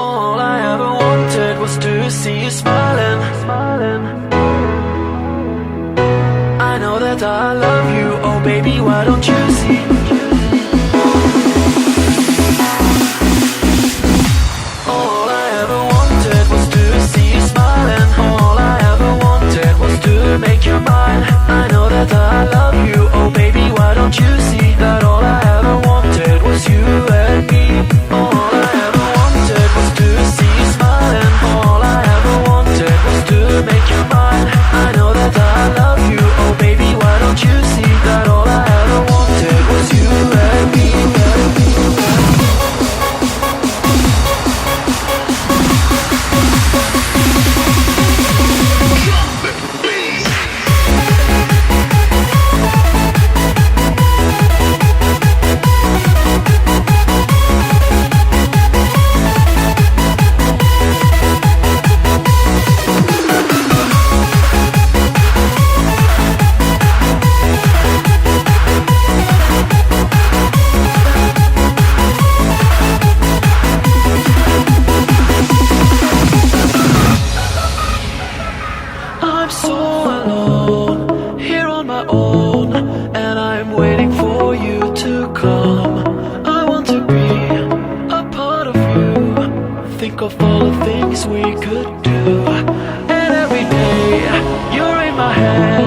All I ever wanted was to see you smiling. I know that I love you, oh baby, why don't you see? All I ever wanted was to see you smiling. All I ever wanted was to make you mine. I know that I love you, oh baby, why don't you see that all I ever wanted was you and me? All I ever wanted was to see you smiling. All I ever wanted was to make you mine. I know that I love you, oh baby, why don't you see that all I ever wanted was you and me? I'm so alone, here on my own, and I'm waiting for you to come. I want to be a part of you, think of all the things we could do. And every day, you're in my head,